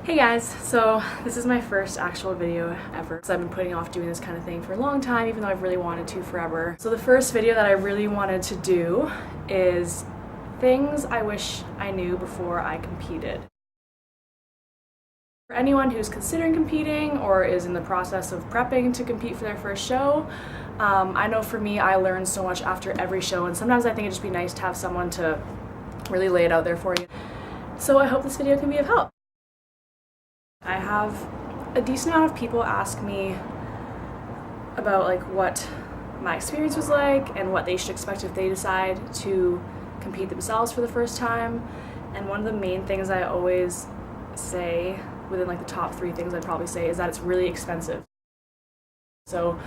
Hey guys, so this is my first actual video ever. So I've been putting off doing this kind of thing for a long time, even though I've really wanted to forever. So the first video that I really wanted to do is things I wish I knew before I competed. For anyone who's considering competing or is in the process of prepping to compete for their first show, I know for me I learn so much after every show, and sometimes I think it'd just be nice to have someone to really lay it out there for you. So I hope this video can be of help. I have a decent amount of people ask me about what my experience was like and what they should expect if they decide to compete themselves for the first time. And one of the main things I always say, within the top 3 things I'd probably say, is that it's really expensive. So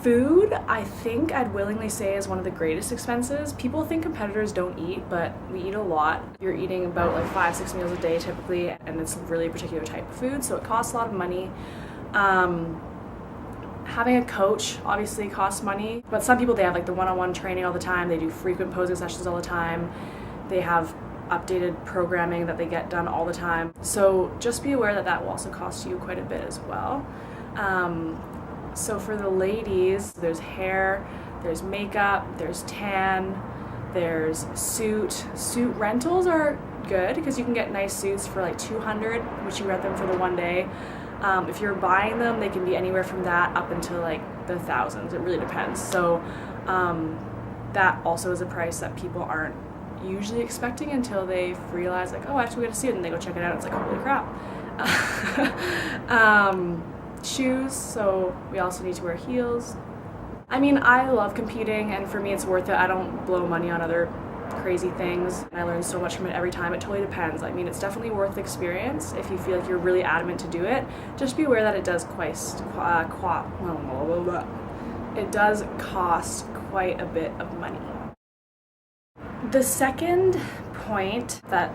food, I think I'd willingly say, is one of the greatest expenses. People think competitors don't eat, but we eat a lot. You're eating about 5-6 meals a day typically, and it's a really particular type of food, so it costs a lot of money. Having a coach obviously costs money, but some people, they have the one-on-one training all the time, they do frequent posing sessions all the time, they have updated programming that they get done all the time. So just be aware that that will also cost you quite a bit as well. So for the ladies, there's hair, there's makeup, there's tan, there's suit. Suit rentals are good because you can get nice suits for $200, which you rent them for the one day. If you're buying them, they can be anywhere from that up until the thousands. It really depends. So that also is a price that people aren't usually expecting until they realize oh, I have to get a suit, and they go check it out. It's holy crap. Shoes, so we also need to wear heels. I mean, I love competing, and for me it's worth it. I don't blow money on other crazy things. I learn so much from it every time. It totally depends. I mean, it's definitely worth the experience if you feel you're really adamant to do it. Just be aware that it does cost quite a bit of money. The second point that,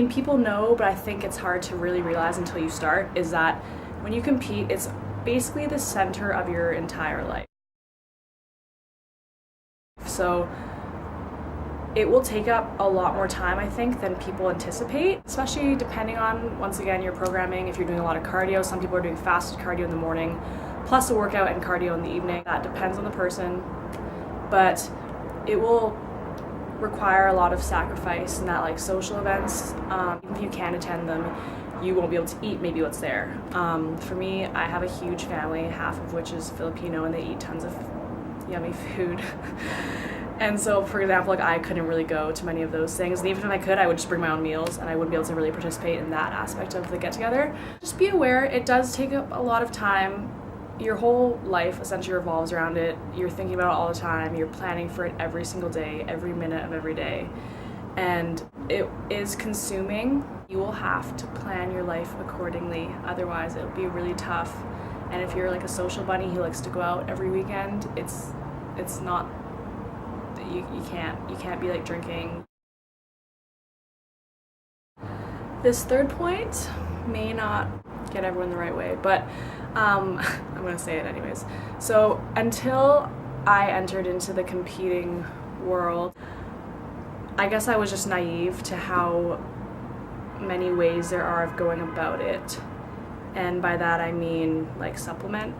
people know, but I think it's hard to really realize until you start, is that when you compete, it's basically the center of your entire life. So it will take up a lot more time, I think, than people anticipate, especially depending on, once again, your programming. If you're doing a lot of cardio, some people are doing fasted cardio in the morning, plus a workout and cardio in the evening. That depends on the person, but it will require a lot of sacrifice in that social events. Even if you can attend them, you won't be able to eat maybe what's there. For me, I have a huge family, half of which is Filipino, and they eat tons of yummy food. And so, for example, I couldn't really go to many of those things, and even if I could, I would just bring my own meals, and I wouldn't be able to really participate in that aspect of the get-together. Just be aware, it does take up a lot of time. Your whole life essentially revolves around it. You're thinking about it all the time. You're planning for it every single day, every minute of every day. And it is consuming. You will have to plan your life accordingly, otherwise it'll be really tough. And if you're a social bunny who likes to go out every weekend, it's not, you can't be drinking. This third point may not get everyone the right way, but I'm gonna say it anyways. So until I entered into the competing world, I guess I was just naive to how many ways there are of going about it. And by that I mean supplement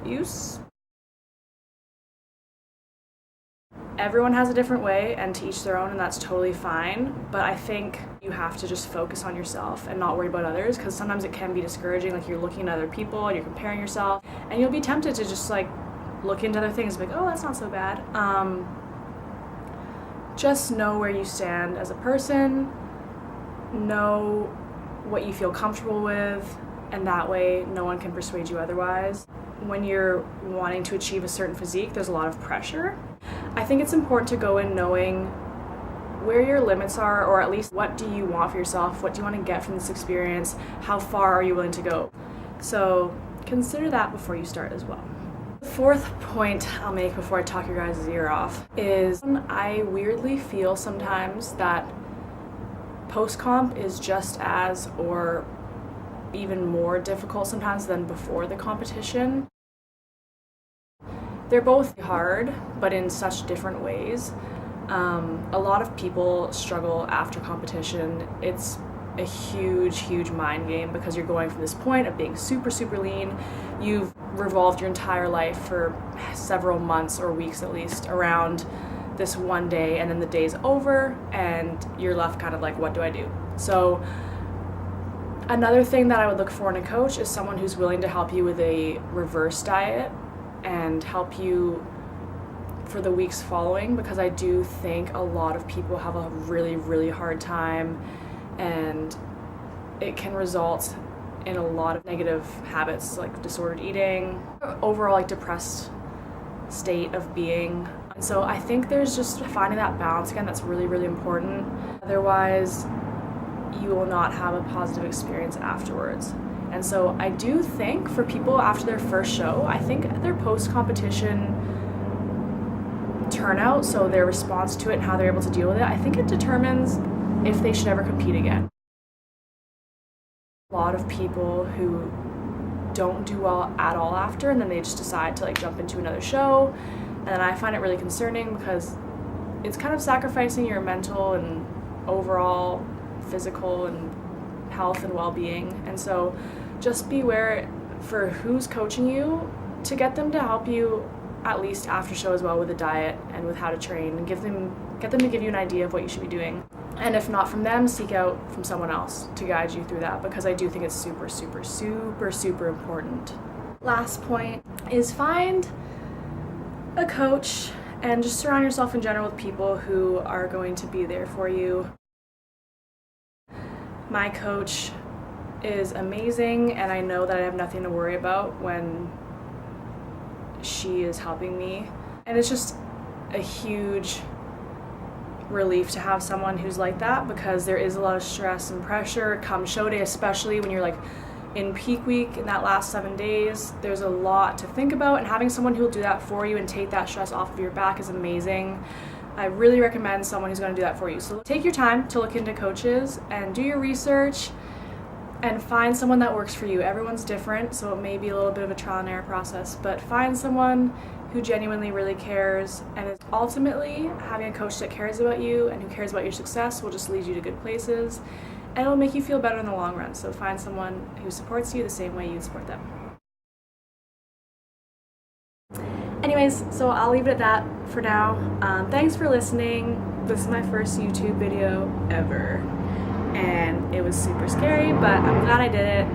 use. Everyone has a different way, and to each their own, and that's totally fine. But I think you have to just focus on yourself and not worry about others, because sometimes it can be discouraging. You're looking at other people and you're comparing yourself, and you'll be tempted to just look into other things and be oh, that's not so bad. Just know where you stand as a person, know what you feel comfortable with, and that way no one can persuade you otherwise. When you're wanting to achieve a certain physique, there's a lot of pressure. I think it's important to go in knowing where your limits are, or at least what do you want for yourself, what do you want to get from this experience, how far are you willing to go. So consider that before you start as well. The fourth point I'll make before I talk your guys' ear off is I weirdly feel sometimes that post-comp is just as, or even more difficult sometimes than before the competition. They're both hard, but in such different ways. A lot of people struggle after competition. It's a huge mind game, because you're going from this point of being super lean. You've revolved your entire life for several months or weeks at least around this one day, and then the day's over and you're left kind of like, what do I do? So another thing that I would look for in a coach is someone who's willing to help you with a reverse diet and help you for the weeks following, because I do think a lot of people have a really hard time, and it can result in a lot of negative habits like disordered eating, overall like depressed state of being. And so I think there's just finding that balance again that's really important. Otherwise, you will not have a positive experience afterwards. And so I do think for people after their first show, I think their post-competition turnout, so their response to it and how they're able to deal with it, I think it determines if they should ever compete again. A lot of people who don't do well at all after, and then they just decide to like jump into another show, and I find it really concerning because it's kind of sacrificing your mental and overall physical and health and well-being. And so just beware for who's coaching you, to get them to help you at least after show as well with a diet and with how to train, and get them to give you an idea of what you should be doing. And if not from them, seek out from someone else to guide you through that, because I do think it's super important. Last point is find a coach and just surround yourself in general with people who are going to be there for you. My coach is amazing, and I know that I have nothing to worry about when she is helping me. And it's just a huge relief to have someone who's like that, because there is a lot of stress and pressure come show day, especially when you're like in peak week in that last 7 days. There's a lot to think about, and having someone who will do that for you and take that stress off of your back is amazing. I really recommend someone who's going to do that for you. So take your time to look into coaches and do your research and find someone that works for you. Everyone's different, so it may be a little bit of a trial and error process, but find someone who genuinely really cares, and is ultimately having a coach that cares about you and who cares about your success will just lead you to good places, and it will make you feel better in the long run. So find someone who supports you the same way you support them. Anyways, so I'll leave it at that for now. Thanks for listening. This is my first YouTube video ever, and it was super scary, but I'm glad I did it.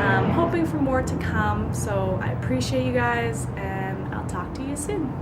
I'm hoping for more to come, so I appreciate you guys, and I'll talk to you soon.